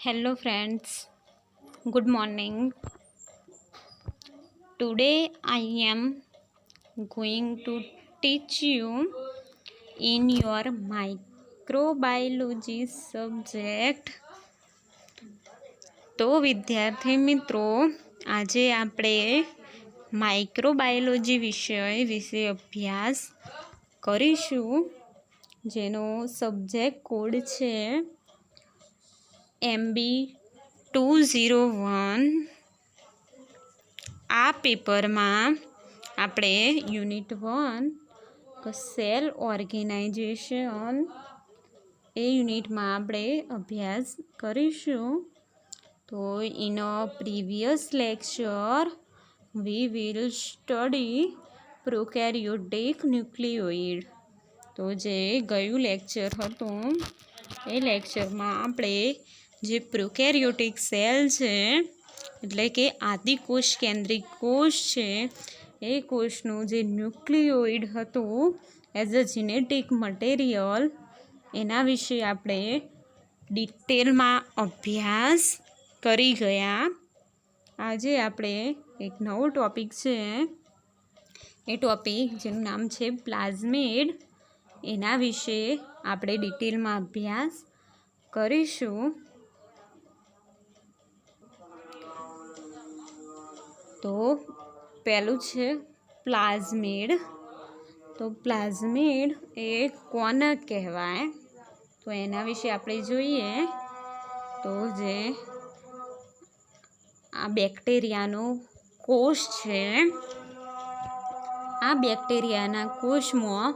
Hello friends, good morning. Today I am going to teach you in your microbiology subject. તો વિદ્યાર્થી મિત્રો, આજે આપણે માઇક્રોબાયોલોજી વિશે અભ્યાસ કરીશું, જેનો સબ્જેક્ટ કોડ છે MB201. આ પેપરમાં આપણે યુનિટ 1 સેલ ઓર્ગેનાઇઝેશન એ યુનિટમાં આપણે અભ્યાસ કરીશું. તો in a previous lecture we will study prokaryotic nucleoid. તો જે ગયું લેક્ચર હતું એ લેક્ચરમાં આપણે જે પ્રોકેરિયોટિક સેલ છે, એટલે કે આદિકોષ કેન્દ્રિક કોષ છે, એ કોષનું જે ન્યુક્લિયોઇડ હતું એઝ અ જીનેટિક મટીરિયલ, એના વિશે આપણે ડિટેલમાં અભ્યાસ કરી ગયા. આજે આપણે એક નવો ટૉપિક છે, એ ટૉપિક જેનું નામ છે પ્લાઝમિડ, એના વિશે આપણે ડિટેલમાં અભ્યાસ કરીશું. તો પહેલું છે પ્લાઝમિડ. તો પ્લાઝમિડ એ કોને કહેવાય, તો એના વિશે આપણે જોઈએ. તો જે આ બેક્ટેરિયાનો કોષ છે, આ બેક્ટેરિયાના કોષમાં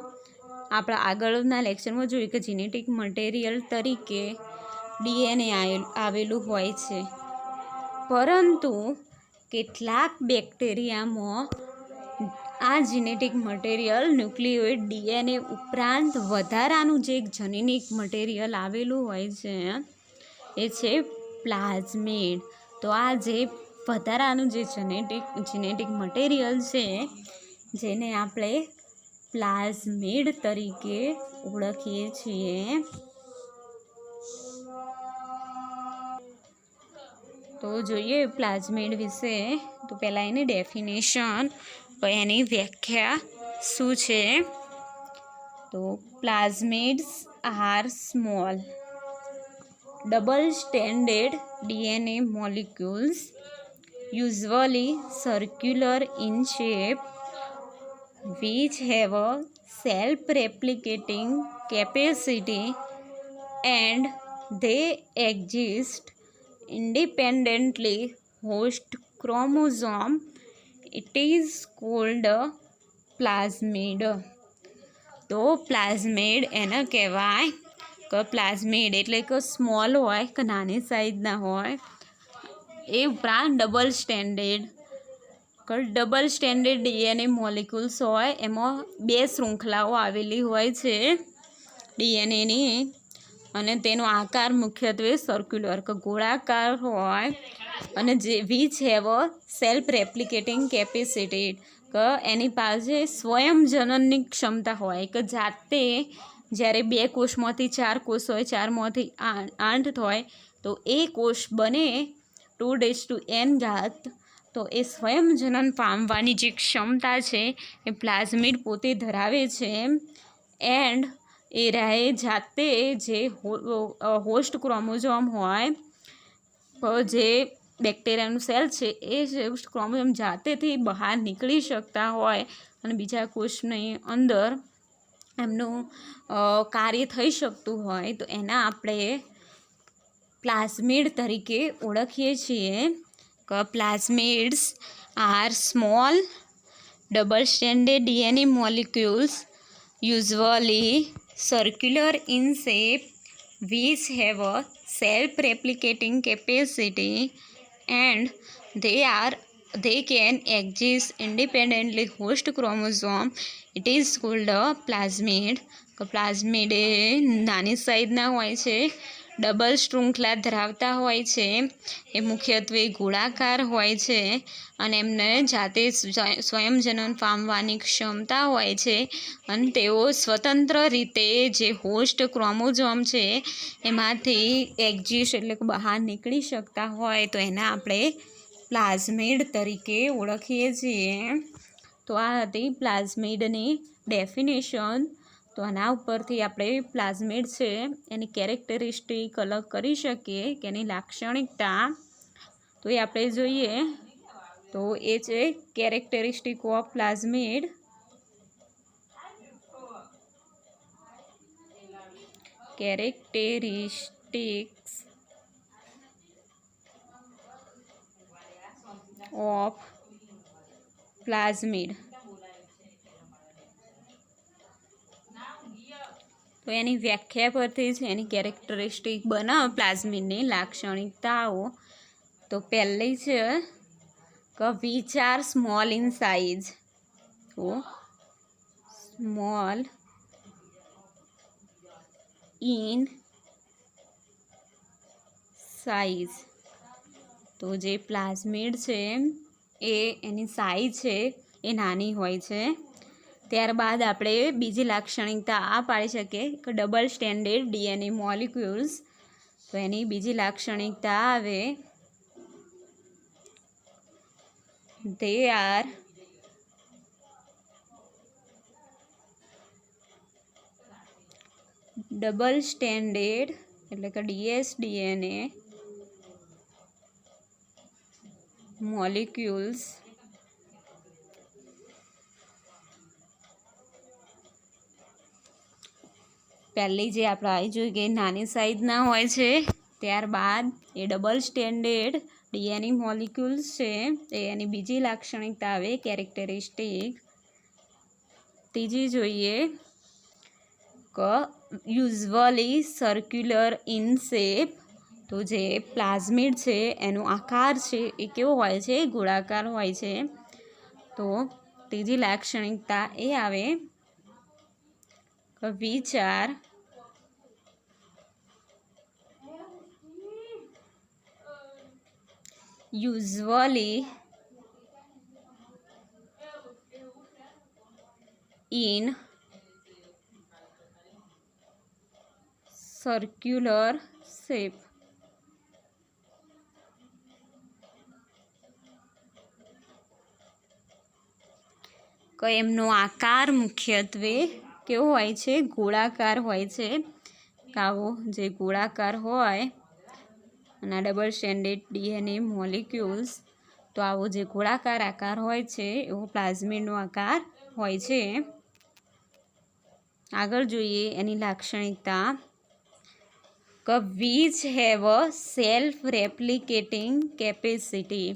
આપણા આગળના લેક્ચરમાં જોયું કે જીનેટિક મટીરિયલ તરીકે DNA આવેલું હોય છે, પરંતુ કેટલાક બેક્ટેરિયામાં આ જીનેટિક મટીરિયલ ન્યુક્લિયોઇડ DNA ઉપરાંત વધારાનું જે જનીનિક મટીરિયલ આવેલું હોય છે એ છે પ્લાઝમિડ. તો આ જે વધારાનું જે જીનેટિક મટીરિયલ છે, જેને આપણે પ્લાઝમિડ તરીકે ઓળખીએ છીએ. તો જોઈએ પ્લાઝમિડ વિશે. તો પહેલાં એની ડેફિનેશન, એની વ્યાખ્યા શું છે. તો plasmids are small double stranded DNA molecules, usually circular in shape, which have a self-replicating capacity and they exist independently host chromosome. It is called a plasmid. તો પ્લાઝમિડ એને કહેવાય કે પ્લાઝમિડ એટલે કે સ્મોલ હોય કે નાની સાઇઝના હોય, એ ઉપરાંત ડબલ સ્ટેન્ડર્ડ DNA મોલિક્યુલ્સ હોય, એમાં બે શૃંખલાઓ આવેલી હોય છે DNAની, અને તેનો આકાર મુખ્યત્વે સર્ક્યુલર કે ગોળાકાર હોય, અને જે which have a self replicating capacity કે એની પાસે સ્વયંજનનની ક્ષમતા હોય, કે જાતે જ્યારે 2 કોષમાંથી 4 કોષ હોય, 4માંથી 8 હોય, તો એ કોષ બને 2n ઘાત. તો એ સ્વયંજનન પામવાની જે ક્ષમતા છે એ પ્લાઝમિડ પોતે ધરાવે છે. એન્ડ એ રાહે જાતે જે હોસ્ટ ક્રોમોઝોમ હોય, જે બેક્ટેરિયાનું સેલ છે, એ હોસ્ટ ક્રોમોઝોમ જાતેથી બહાર નીકળી શકતા હોય અને બીજા કોષની અંદર એમનું કાર્ય થઈ શકતું હોય, તો એના આપણે પ્લાઝમિડ તરીકે ઓળખીએ છીએ. કે plasmids are small double standard DNA molecules, usually circular in shape, which have a self-replicating capacity and they can exist independently host chromosome. It is called a plasmid. Plasmid એ નાની સાઇઝના હોય છે, ડબલ શૃંખલા ધરાવતા હોય છે એ મુખ્યત્વે ગોળાકાર હોય છે અને એમને જાતે સ્વયંજનન પામવાની ક્ષમતા હોય છે અને તેઓ સ્વતંત્ર રીતે જે હોસ્ટ ક્રોમોઝોમ છે એમાંથી એક્ઝિસ્ટ એટલે કે બહાર નીકળી શકતા હોય તો એને આપણે પ્લાઝમિડ તરીકે ઓળખીએ છીએ. તો આ હતી પ્લાઝમિડની ડેફિનેશન. તો આના ઉપરથી આપણે પ્લાઝમિડ છે એની કેરેક્ટરિસ્ટિક અલગ કરી શકીએ કે એની લાક્ષણિકતા. તો એ આપણે જોઈએ તો એ છે characteristic of plasmid. Characteristics of plasmid. તો એની વ્યાખ્યા પરથી જ એની કેરેક્ટરિસ્ટિક બનાવો પ્લાઝમિડની લાક્ષણિકતાઓ. તો પહેલી છે કે which are small in size. તો સ્મોલ ઇન સાઇઝ. તો જે પ્લાઝમિડ છે એની સાઇઝ છે એ નાની હોય છે. ત્યારબાદ આપણે બીજી લાક્ષણિકતા આ પાડી શકીએ કે ડબલ સ્ટેન્ડર્ડ ડીએનએ મોલિક્યુલ્સ. તો એની બીજી લાક્ષણિકતા આવે they are ડબલ સ્ટેન્ડર્ડ એટલે કે dsDNA મોલિક્યુલ્સ પહેલી જે આપણે આવી જોઈએ કે નાની સાઇઝના હોય છે. ત્યારબાદ એ ડબલ સ્ટેન્ડર્ડ ડીએનએ મોલિક્યુલ્સ છે એ એની બીજી લાક્ષણિકતા આવે કેરેક્ટરિસ્ટિક. ત્રીજી જોઈએ કે યુઝવલી સર્ક્યુલર ઇન શેપ. તો જે પ્લાઝમિડ છે એનો આકાર છે એ કેવો હોય છે? ગોળાકાર હોય છે. તો ત્રીજી લાક્ષણિકતા એ આવે કે which are usually in circular shape. કે એમનો આકાર મુખ્યત્વે કેવો હોય છે? ગોળાકાર હોય છે. આવો જે ગોળાકાર હોય અને ડબલ સ્ટેન્ડર્ડ ડીએનએ મોલિક્યુલ્સ. તો આવો જે ગોળાકાર આકાર હોય છે એવો પ્લાઝમિડનો આકાર હોય છે. આગળ જોઈએ એની લાક્ષણિકતા કે which have a self replicating capacity.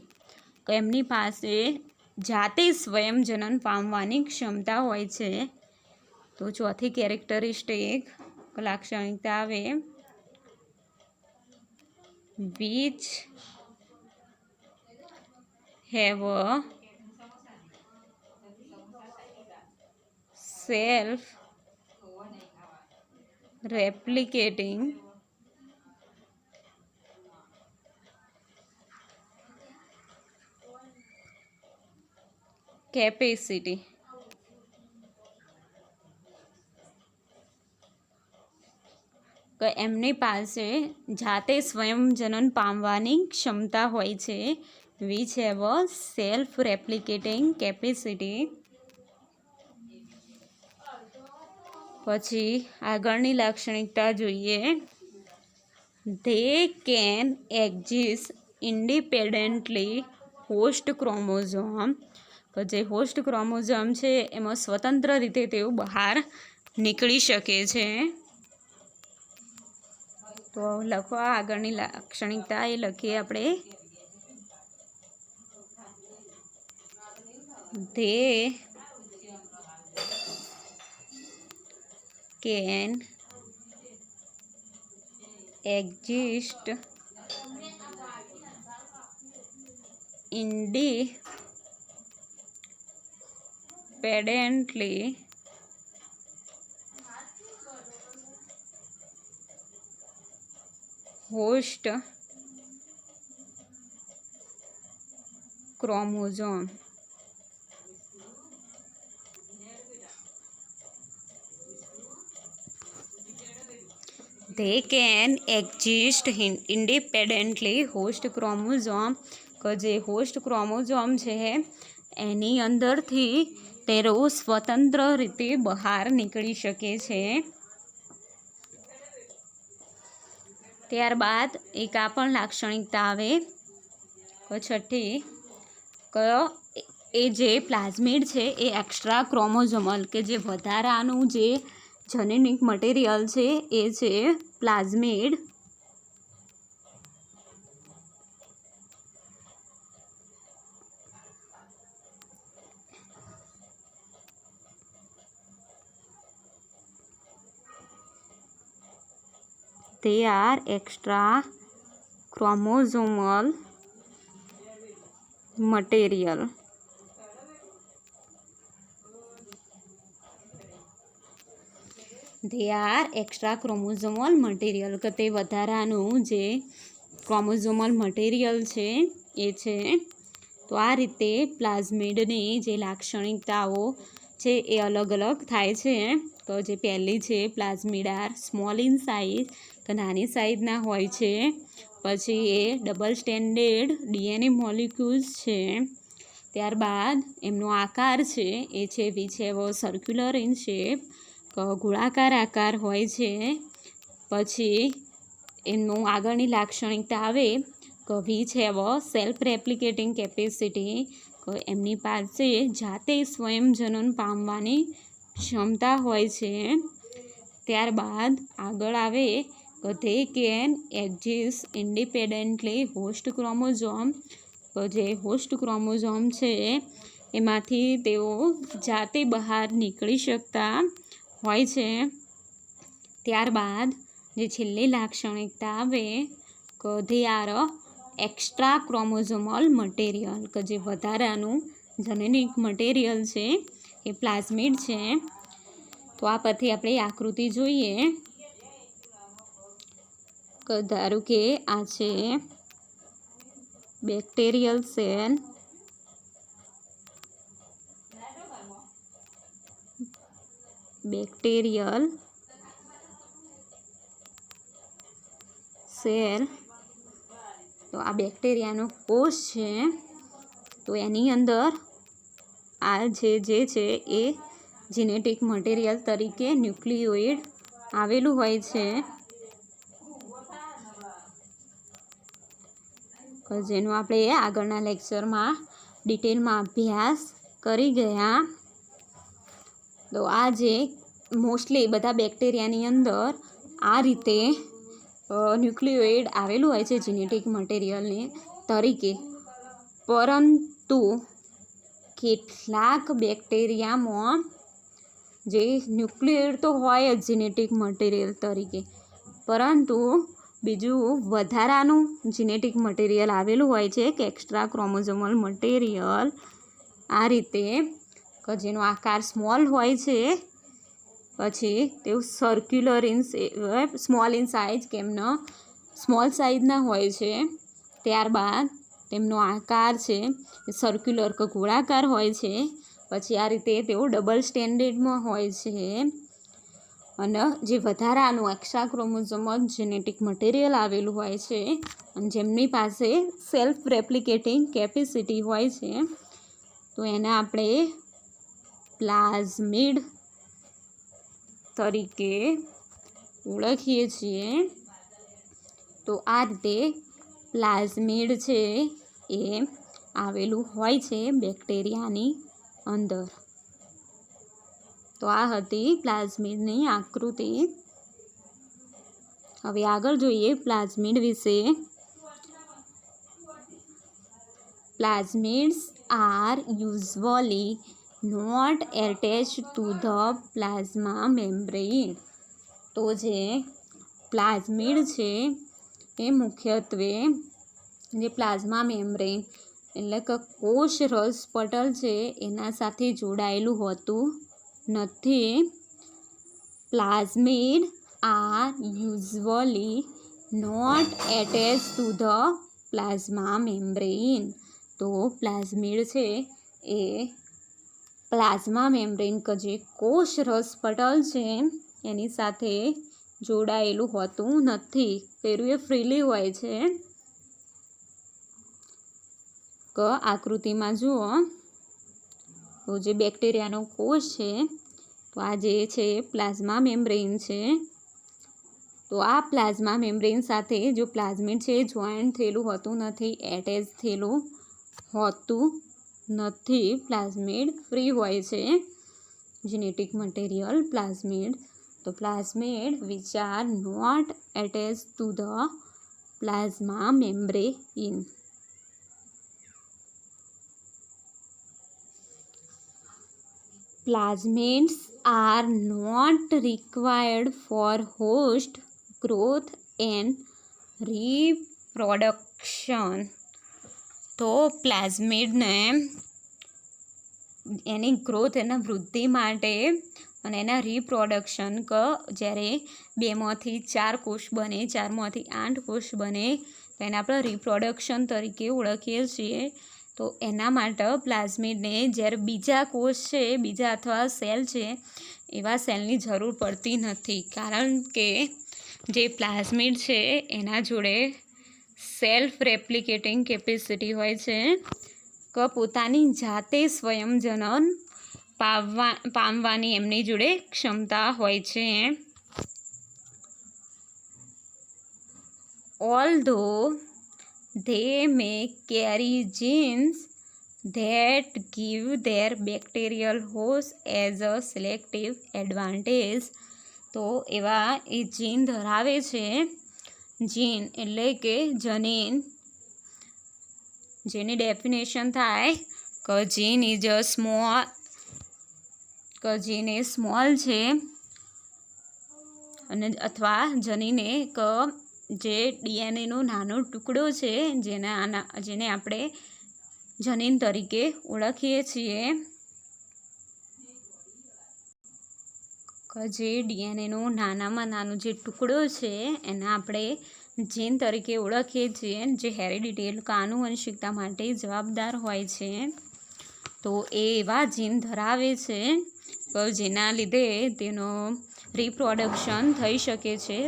કે એમની પાસે જાતે સ્વયંજનન પામવાની ક્ષમતા હોય છે. તો ચોથી કેરેક્ટરિસ્ટિક લાક્ષણિકતા આવે which have a self replicating capacity. કે એમની પાસે જાતે સ્વયંજનન પામવાની ક્ષમતા હોય છે. Which have a self replicating capacity. પછી આગળની લાક્ષણિકતા જોઈએ they can exist independently host chromosome. કે જે હોસ્ટ ક્રોમોઝોમ છે એમાં સ્વતંત્ર રીતે તેઓ બહાર નીકળી શકે છે. તો લખવા આગળની લાક્ષણિકતા એ લખીએ આપણે they can exist independently host chromosome. They can exist independently. Host chromosome કે જે હોસ્ટ ક્રોમોઝોમ છે એની અંદરથી તેઓ સ્વતંત્ર રીતે બહાર નીકળી શકે છે. ત્યારબાદ એક આ પણ લાક્ષણિકતા આવે છઠ્ઠી કે એ જે પ્લાઝમિડ છે એ એક્સ્ટ્રા ક્રોમોઝોમલ કે જે વધારાનું જે જનીનિક મટીરિયલ છે એ છે plasmid. They are extra chromosomal material. They are extra chromosomal material કે તે વધારાનું જે ક્રોમોઝોમલ મટીરિયલ છે એ છે. તો આ રીતે પ્લાઝમિડની જે લાક્ષણિકતાઓ છે એ અલગ અલગ થાય છે. તો જે પહેલી છે plasmid are small in size કે નાની સાઇઝના હોય છે. પછી એ ડબલ સ્ટેન્ડર્ડ ડીએનએ મોલિક્યુલ્સ છે. ત્યારબાદ એમનો આકાર છે એ છે વિછેવો સર્ક્યુલર ઇન શેપ ગોળાકાર આકાર હોય છે. પછી એમનું આગળની લાક્ષણિકતા આવે કે વિછેવો સેલ્ફ રેપ્લિકેટિંગ કેપેસિટી એમની પાસે જાતે સ્વયં જનન પામવાની ક્ષમતા હોય છે. ત્યારબાદ આગળ આવે કે they can exist independently. Host chromosome જે હોસ્ટ ક્રોમોઝોમ છે એમાંથી તેઓ જાતે બહાર નીકળી શકતા હોય છે. ત્યારબાદ જે છેલ્લી લાક્ષણિકતા આવે કે they are extra chromosomal material કે જે વધારાનું જનનિક મટીરિયલ છે એ પ્લાઝમિડ છે. તો આ પરથી આપણે આકૃતિ જોઈએ કે ધારો કે આ છે બેક્ટેરિયલ સેલ, બેક્ટેરિયલ સેલ. તો આ બેક્ટેરિયાનો કોષ છે. તો એની અંદર આ જે છે એ જીનેટિક મટીરિયલ તરીકે ન્યુક્લિયોઇડ આવેલું હોય છે જેનો આપણે આગળના લેક્ચરમાં ડિટેલમાં અભ્યાસ કરી ગયા. તો આ જે મોસ્ટલી બધા બેક્ટેરિયાની અંદર આ રીતે ન્યુક્લિયોઇડ આવેલું હોય છે જીનેટિક મટીરિયલની તરીકે. પરંતુ કેટલાક બેક્ટેરિયામાં જે ન્યુક્લિયોઇડ તો હોય જ જીનેટિક મટીરિયલ તરીકે, પરંતુ બીજું વધારાનું જીનેટિક મટીરિયલ આવેલું હોય છે કે એક્સ્ટ્રા ક્રોમોઝોમલ મટીરિયલ આ રીતે કે જેનો આકાર સ્મોલ હોય છે. પછી તેવું circular in small in size કેમનો સ્મોલ સાઇઝના હોય છે. ત્યારબાદ તેમનો આકાર છે એ સર્ક્યુલર કે ગોળાકાર હોય છે. પછી આ રીતે તેઓ ડબલ સ્ટેન્ડર્ડમાં હોય છે. અને જે વધારાનું એક્સ્ટ્રા ક્રોમોઝોમલ જેનેટિક મટીરિયલ આવેલું હોય છે અને જેમની પાસે સેલ્ફ રેપ્લિકેટિંગ કેપેસિટી હોય છે તો એને આપણે પ્લાઝમિડ તરીકે ઓળખીએ છીએ. તો આ રીતે પ્લાઝમિડ છે એ આવેલું હોય છે બેક્ટેરિયાની અંદર. તો આ હતી પ્લાઝમિડની આકૃતિ. હવે આગળ જોઈએ પ્લાઝમિડ વિશે. Plasmids are usually not attached to the plasma membrane. તો જે પ્લાઝમિડ છે એ મુખ્યત્વે જે પ્લાઝમા મેમ્બ્રેન એટલે કે કોષ રસ પટલ છે એના સાથે જોડાયેલું હોતું નથી. Plasmid are usually not attached to the plasma membrane. તો પ્લાઝમિડ છે એ પ્લાઝમા મેમ્બ્રેન કે જે કોષ રસપટલ છે એની સાથે જોડાયેલું હોતું નથી. પેલું એ ફ્રીલી હોય છે. કે આકૃતિમાં જુઓ તો જે બેક્ટેરિયાનો કોષ છે તો આ જે છે પ્લાઝમા મેમ્બ્રેન છે. તો આ પ્લાઝમા મેમ્બ્રેન સાથે જો પ્લાઝમિડ છે જોઈન્ટ થયેલું હોતું નથી, એટેચ થયેલું હોતું નથી. પ્લાઝમિડ ફ્રી હોય છે જેનેટિક મટીરિયલ પ્લાઝમિડ. તો plasmid which are not attach to the plasma membrane. Plasmids are not required for host growth and reproduction. તો પ્લાઝમિડને એની ગ્રોથ એના વૃદ્ધિ માટે અને એના રિપ્રોડક્શન કે જ્યારે 2માંથી 4 કોષ બને, 4માંથી 8 કોષ બને તો એને આપણે રિપ્રોડક્શન તરીકે ઓળખીએ છીએ. તો એના માટે પ્લાઝમિડને જ્યારે બીજા કોષ છે, બીજા અથવા સેલ છે એવા સેલની જરૂર પડતી નથી. કારણ કે જે પ્લાઝમિડ છે એના જોડે સેલ્ફ રેપ્લિકેટિંગ કેપેસિટી હોય છે કે પોતાની જાતે સ્વયંજનન પામવાની એમની જોડે ક્ષમતા હોય છે. Although they may carry genes that give their bacterial host as a selective advantage. તો એવા એ જીન ધરાવે છે. જીન એટલે કે જનીન, જેની ડેફિનેશન થાય કે જીન ઇઝ અ સ્મોલ, કે જીન એ સ્મોલ છે અને અથવા જનીને કે જે ડીએનએનો નાનો ટુકડો છે જેને આપણે જનીન તરીકે ઓળખીએ છીએ. કે જે ડીએનએનો નાનામાં નાનો જે ટુકડો છે એને આપણે જીન તરીકે ઓળખીએ છીએ, જે હેરિડિટી કે આનુવંશિકતા માટે જવાબદાર હોય છે. તો એ એવા જીન ધરાવે છે જેના લીધે તેનો રિપ્રોડક્શન થઈ શકે છે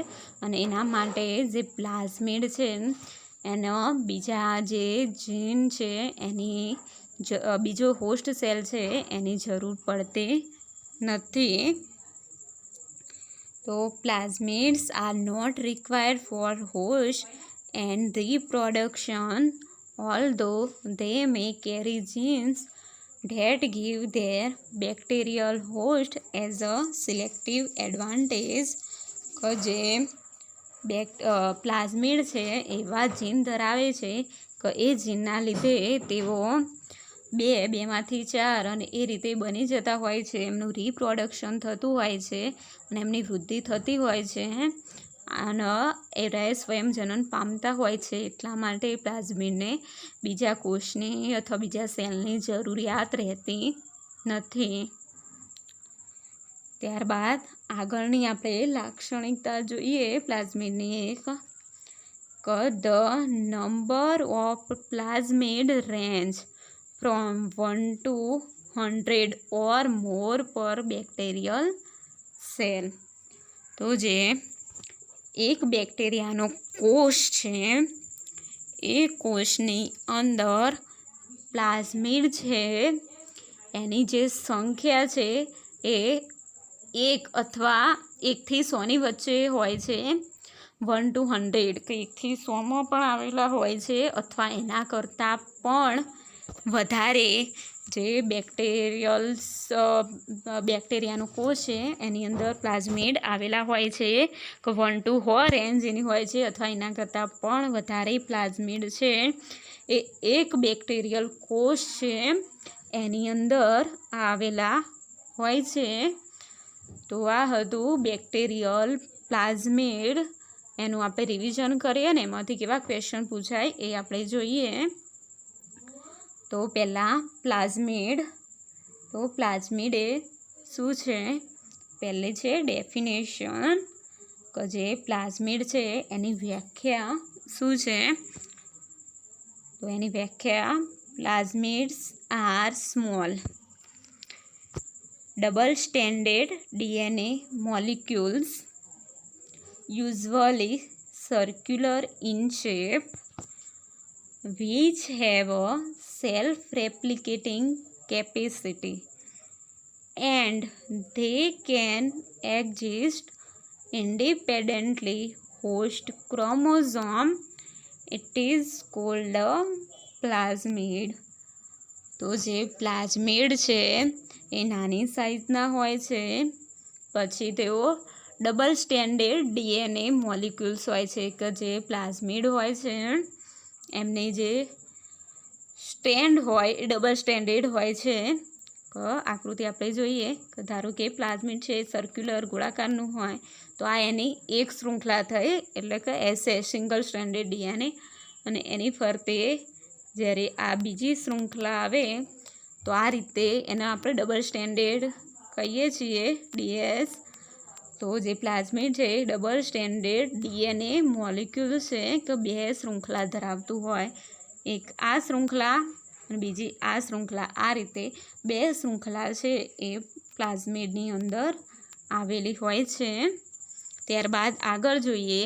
અને એના માટે જે પ્લાઝમિડ છે એનો બીજા જે જીન છે એની બીજો હોસ્ટ સેલ છે એની જરૂર પડતી નથી. તો plasmids are not required for host and reproduction, although they may carry genes that give their bacterial host as a selective advantage. કે જે પ્લાઝમિડ છે એવા જીન ધરાવે છે કે એ જીનના લીધે તેઓ 2માંથી 4 અને એ રીતે બની જતા હોય છે, એમનું રિપ્રોડક્શન થતું હોય છે અને એમની વૃદ્ધિ થતી હોય છે અને એ સ્વયંજનન પામતા હોય છે. એટલા માટે પ્લાઝમિડને બીજા કોષની અથવા બીજા સેલની જરૂરિયાત રહેતી નથી. ત્યારબાદ આગળની આપણે લાક્ષણિકતા જોઈએ પ્લાઝમિડની એક, કે the number of plasmid range from 1 to 100 ઓર મોર પર બેક્ટેરિયલ સેલ. તો જે એક બેક્ટેરિયાનો કોષ છે એ કોષની અંદર પ્લાઝમિડ છે એની જે સંખ્યા છે એ 1 અથવા 1થી 100ની વચ્ચે હોય છે. 1 to 100 કે 1થી 100માં પણ આવેલા હોય છે અથવા એના કરતાં પણ વધારે જે બેક્ટેરિયાનો કોષ છે એની અંદર પ્લાઝમિડ આવેલા હોય છે. કે 1 to 100 રેન્જ એની હોય છે અથવા એના કરતાં પણ વધારે પ્લાઝમિડ છે એ એક બેક્ટેરિયલ કોષ છે એની અંદર આવેલા હોય છે. તો આ હતું બેક્ટેરિયલ પ્લાઝમિડ. એનું આપણે રિવિઝન કરીએ ને એમાંથી કેવા ક્વેશ્ચન પૂછાય એ આપણે જોઈએ. તો પહેલાં પ્લાઝમિડ. તો પ્લાઝમિડ એ શું છે? પહેલી છે ડેફિનેશન. કે જે પ્લાઝમિડ છે એની વ્યાખ્યા શું છે? તો એની વ્યાખ્યા plasmids are small double standard DNA molecules usually circular in shape which have a self-replicating capacity and they can exist independently host chromosome. It is called a plasmid. તો જે પ્લાઝમિડ છે એ નાની સાઇઝના હોય છે, પછી તેઓ ડબલ સ્ટેન્ડર્ડ DNA મોલિક્યુલ્સ હોય છે કે જે પ્લાઝમિડ હોય છે એમની જે સ્ટેન્ડ હોય એ ડબલ સ્ટેન્ડર્ડ હોય છે. આકૃતિ આપણે જોઈએ કે ધારો કે પ્લાઝમિડ છે સર્ક્યુલર ગોળાકારનું હોય તો આ એની એક શૃંખલા થઈ એટલે કે એસએ સિંગલ સ્ટેન્ડર્ડ DNA, અને એની ફરતે જ્યારે આ બીજી શૃંખલા આવે તો આ રીતે એને આપણે ડબલ સ્ટેન્ડર્ડ કહીએ છીએ DS. તો જે પ્લાઝમિડ છે એ ડબલ સ્ટેન્ડર્ડ DNA મોલિક્યુલ છે કે બે શૃંખલા ધરાવતું હોય, એક આ શૃંખલા અને બીજી આ શૃંખલા, આ રીતે બે શૃંખલા છે એ પ્લાઝમિડની અંદર આવેલી હોય છે. ત્યારબાદ આગળ જોઈએ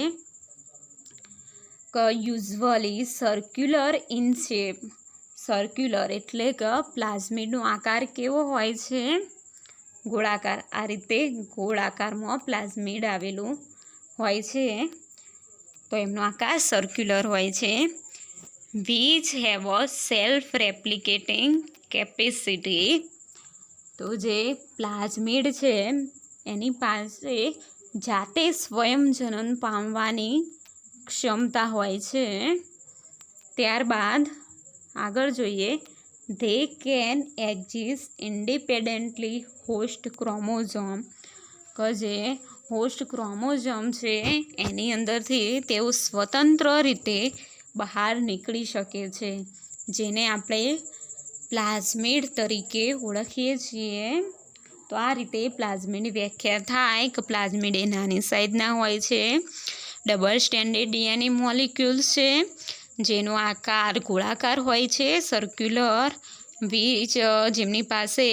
કે usually circular in shape. Circular એટલે કે પ્લાઝમિડનો આકાર કેવો હોય છે? ગોળાકાર. આ રીતે ગોળાકારમાં પ્લાઝમિડ આવેલું હોય છે તો એમનો આકાર સર્ક્યુલર હોય છે. which have a self replicating capacity. તો જે પ્લાઝમિડ છે એની પાસે જાતે સ્વયં જનન પામવાની ક્ષમતા હોય છે. ત્યારબાદ આગળ જોઈએ they can exist independently host chromosome. કે જે હોસ્ટ ક્રોમોઝોમ છે એની અંદરથી તેઓ સ્વતંત્ર રીતે બહાર નીકળી શકે છે, જેને આપણે પ્લાઝમિડ તરીકે ઓળખીએ છીએ. તો આ રીતે પ્લાઝમિડની વ્યાખ્યા થાય કે પ્લાઝમિડ એ નાની સાઇઝના હોય છે, ડબલ સ્ટેન્ડર્ડ DNA મોલિક્યુલ્સ છે જેનો આકાર ગોળાકાર હોય છે સર્ક્યુલર, જેમની પાસે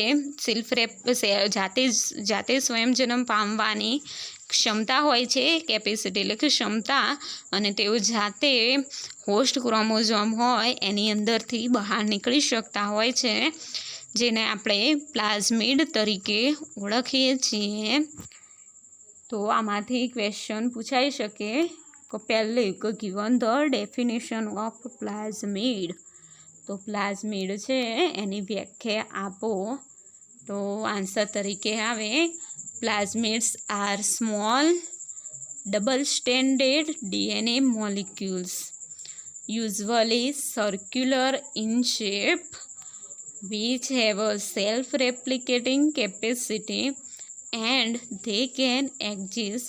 જાતે સ્વયંજનન પામવાની ક્ષમતા હોય છે, કેપેસિટી એટલે કે ક્ષમતા, અને તેઓ જાતે હોસ્ટ ક્રોમોઝોમ હોય એની અંદરથી બહાર નીકળી શકતા હોય છે, જેને આપણે પ્લાઝમિડ તરીકે ઓળખીએ છીએ. તો આમાંથી ક્વેશ્ચન પૂછાઈ શકે કે પહેલું કે given the definition of plasmid. તો પ્લાઝમિડ છે એની વ્યાખ્યા આપો. તો આન્સર તરીકે આવે plasmids are small double standard DNA molecules usually circular in shape which have a self-replicating capacity and they can exist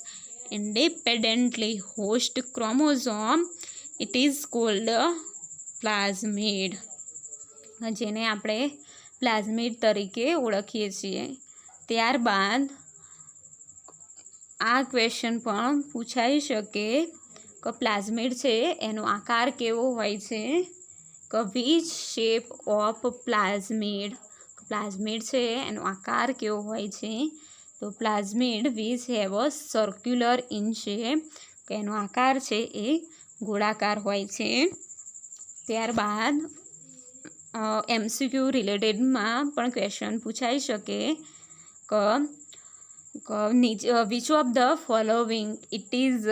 independently host chromosome. It is called a plasmid. જેને આપણે પ્લાઝમિડ તરીકે ઓળખીએ છીએ. ત્યારબાદ આ ક્વેશ્ચન પણ પૂછાઈ શકે કે પ્લાઝમિડ છે એનો આકાર કેવો હોય છે? કે which shape of plasmid. Plasmid છે એનો આકાર કેવો હોય છે? તો plasmid which have a circular in shape, કે એનો આકાર છે એ ગોળાકાર હોય છે. ત્યારબાદ MCQ રિલેટેડમાં પણ ક્વેશ્ચન પૂછાઈ શકે કે which of the following it is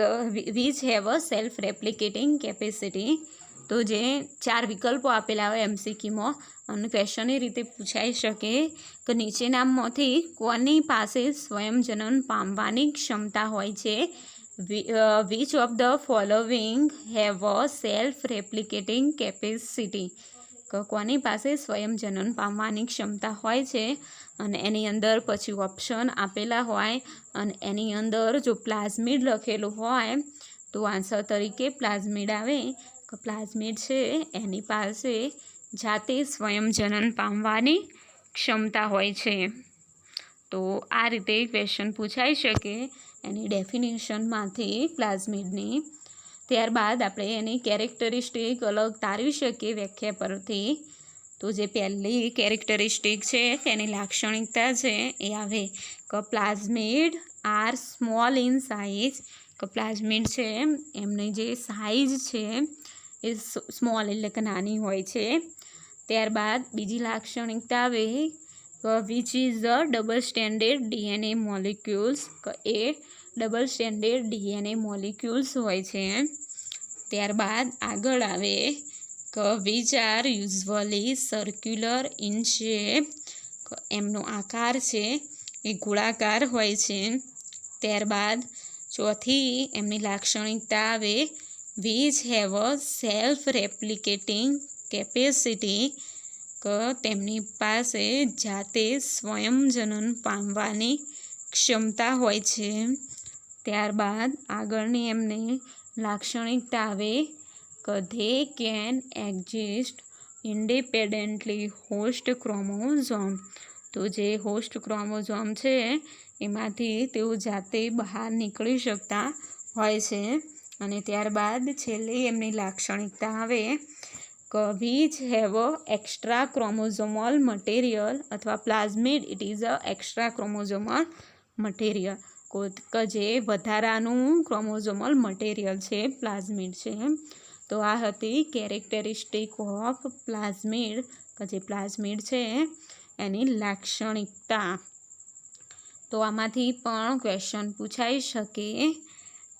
which have a self replicating capacity. તો જે 4 વિકલ્પો આપેલા હોય MCQમાં અને ક્વેશ્ચન એ રીતે પૂછાઈ શકે કે નીચેનામાંથી કોની પાસે સ્વયંજનન પામવાની ક્ષમતા હોય છે? which of the following have a self replicating capacity. કોની પાસે સ્વયંજનન પામવાની ક્ષમતા હોય છે, અને એની અંદર પછી ઓપ્શન આપેલા હોય અને એની અંદર જો પ્લાઝમિડ લખેલું હોય તો આન્સર તરીકે પ્લાઝમિડ આવે કે પ્લાઝમિડ છે એની પાસે જાતે સ્વયંજનન પામવાની ક્ષમતા હોય છે. તો આ રીતે ક્વેશ્ચન પૂછાઈ શકે એની ડેફિનેશનમાંથી પ્લાઝમિડની. ત્યારબાદ આપણે એની કેરેક્ટરિસ્ટિક અલગ તારવી શકીએ વ્યાખ્યા પરથી. તો જે પહેલી કેરેક્ટરિસ્ટિક છે તેની લાક્ષણિકતા છે એ આવે કે plasmid are small in size. કે પ્લાઝમિડ છે એમની જે સાઇઝ છે એ સ્મોલ એટલે કે નાની હોય છે. ત્યારબાદ બીજી લાક્ષણિકતા આવે which is the double standard DNA molecules. કે એ ડબલ સ્ટેન્ડર્ડ ડીએનએ મોલિક્યુલ્સ હોય છે. ત્યારબાદ આગળ આવે કે which are usually circular in shape. એમનો આકાર છે એ ગોળાકાર હોય છે. ત્યારબાદ ચોથી એમની લાક્ષણિકતા આવે which have a self replicating capacity. કે તેમની પાસે જાતે સ્વયંજનન પામવાની ક્ષમતા હોય છે. ત્યારબાદ આગળની એમની લાક્ષણિકતા આવે કે they can exist independently host chromosome. તો જે હોસ્ટ ક્રોમોઝોમ છે એમાંથી તેઓ જાતે બહાર નીકળી શકતા હોય છે. અને ત્યારબાદ છેલ્લી એમની લાક્ષણિકતા આવે કે which have a extra chromosomal material. અથવા plasmid it is a extra chromosomal material. કે જે વધારાનું ક્રોમોઝોમલ મટીરિયલ છે પ્લાઝમિડ છે. તો આ હતી કેરેક્ટરિસ્ટિક ઓફ પ્લાઝમિડ. કે જે પ્લાઝમિડ છે એની લાક્ષણિકતા. તો આમાંથી પણ ક્વેશ્ચન પૂછાઈ શકે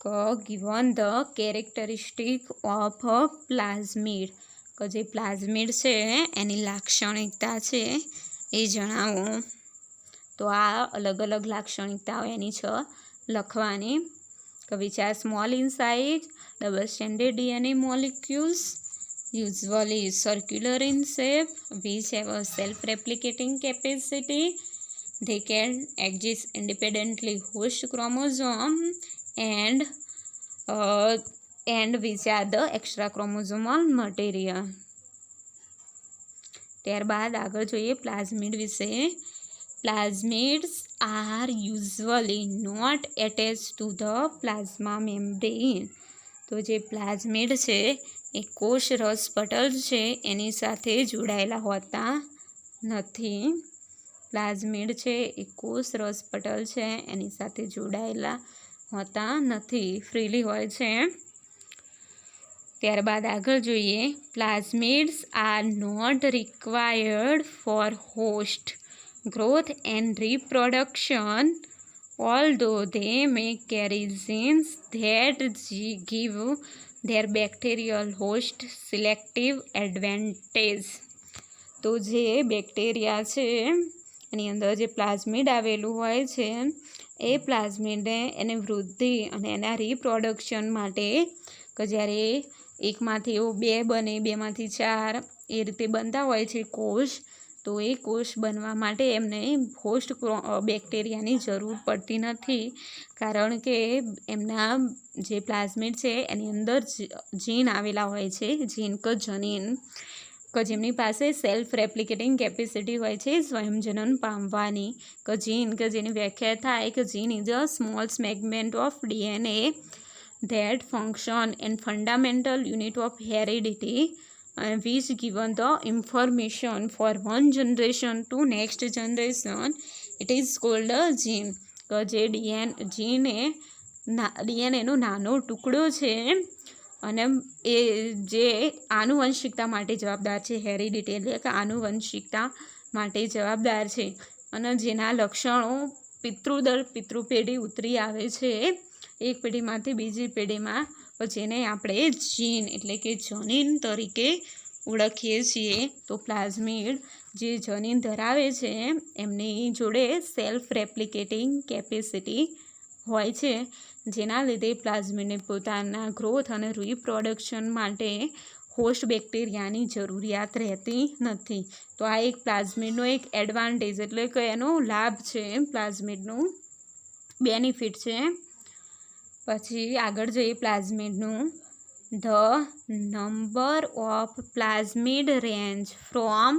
કે given the characteristic of plasmid. કે જે પ્લાઝમિડ છે એની લાક્ષણિકતા છે એ જણાવો. તો આ અલગ અલગ લાક્ષણિકતાઓ એની છે લખવાની. કે which are small in size, double standard DNA molecules, usually circular in shape, which have a self-replicating capacity, they can exist independently host chromosome, and which are the extra chromosomal material. ત્યારબાદ આગળ જોઈએ plasmid વિશે. Plasmids are usually not attached to the plasma membrane. તો જે plasmid છે એ કોષ રસ પટલ છે એની સાથે જોડાયેલા હોતા નથી. પ્લાઝમિડ છે એ કોષ રસ પટલ છે એની સાથે જોડાયેલા હોતા નથી, ફ્રીલી હોય છે. ત્યારબાદ આગળ જોઈએ plasmids are not required for host growth and reproduction, although they may carry genes that give their bacterial host selective advantage. તો જે બેક્ટેરિયા છે એની અંદર જે પ્લાઝમિડ આવેલું હોય છે એ પ્લાઝમિડને એની વૃદ્ધિ અને એના રિપ્રોડક્શન માટે કે જ્યારે એકમાંથી એવું બે બને, બેમાંથી ચાર એ રીતે બનતા હોય છે કોષ, તો એ કોષ બનવા માટે એમને હોસ્ટ બેક્ટેરિયાની જરૂર પડતી નથી. કારણ કે એમના જે પ્લાઝમિડ છે એની અંદર જીન આવેલા હોય છે, જીન કે જનીન, કે જેમની પાસે સેલ્ફ રેપ્લિકેટિંગ કેપેસિટી હોય છે સ્વયંજનન પામવાની. કે જીન કે જેની વ્યાખ્યા થાય કે gene is a small segment of DNA that function and fundamental unit of heredity, which given the information for one generation to next generation, it is called a gene. કે જે ડીએનએનો નાનો ટુકડો છે અને એ જે આનુવંશિકતા માટે જવાબદાર છે, હેરિડિટી એટલે કે આનુવંશિકતા માટે જવાબદાર છે, અને જેના લક્ષણો પિતૃદર પિતૃપેઢી ઉતરી આવે છે એક પેઢીમાંથી બીજી પેઢીમાં, જેને આપણે જીન એટલે કે જનીન તરીકે ઓળખીએ છીએ. તો પ્લાઝમિડ જે જનીન ધરાવે છે એમની જોડે સેલ્ફ રેપ્લિકેટિંગ કેપેસિટી હોય છે, જેના લીધે પ્લાઝમિડને પોતાના ગ્રોથ અને રિપ્રોડક્શન માટે હોસ્ટ બેક્ટેરિયાની જરૂરિયાત રહેતી નથી. તો આ એક પ્લાઝમિડનો એક એડવાન્ટેજ એટલે કે એનો લાભ છે, પ્લાઝમિડનું બેનિફિટ છે. પછી આગળ જોઈએ પ્લાઝમિડનું. The number of plasmid range from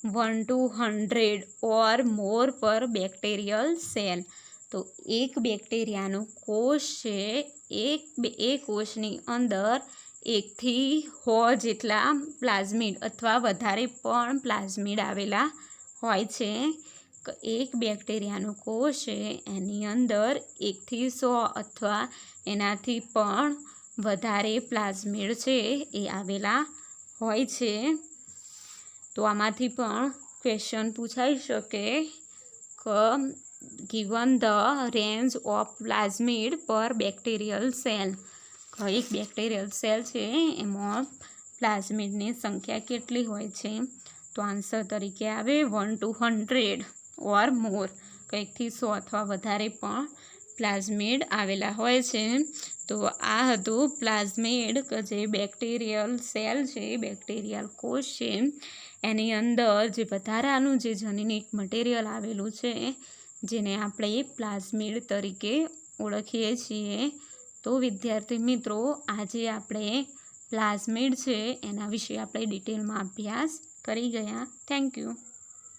1 to 100 or more per bacterial cell. તો એક બેક્ટેરિયાનો કોષ છે, એ કોષની અંદર 1 થી 100 જેટલા પ્લાઝમિડ અથવા વધારે પણ પ્લાઝમિડ આવેલા હોય છે. એક બેક્ટેરિયાનો કોષ છે એની અંદર 1 થી 100 અથવા એનાથી પણ વધારે પ્લાઝમિડ છે એ આવેલા હોય છે. તો આમાંથી પણ ક્વેશ્ચન પૂછાઈ શકે કે given the range of plasmid per bacterial cell, એક બેક્ટેરિયલ સેલ છે એમાં પ્લાઝમિડની સંખ્યા કેટલી હોય છે? તો આન્સર તરીકે આવે 1 to 100 ઓર મોર, કંઈકથી 100 અથવા વધારે પણ પ્લાઝમિડ આવેલા હોય છે. તો આ હતું પ્લાઝમિડ કે જે બેક્ટેરિયલ સેલ છે, બેક્ટેરિયલ કોષ છે, એની અંદર જે વધારાનું જે જનીનિક મટીરિયલ આવેલું છે જેને આપણે પ્લાઝમિડ તરીકે ઓળખીએ છીએ. તો વિદ્યાર્થી મિત્રો, આજે આપણે પ્લાઝમિડ છે એના વિશે આપણે ડિટેલમાં અભ્યાસ કરી ગયા. Thank you.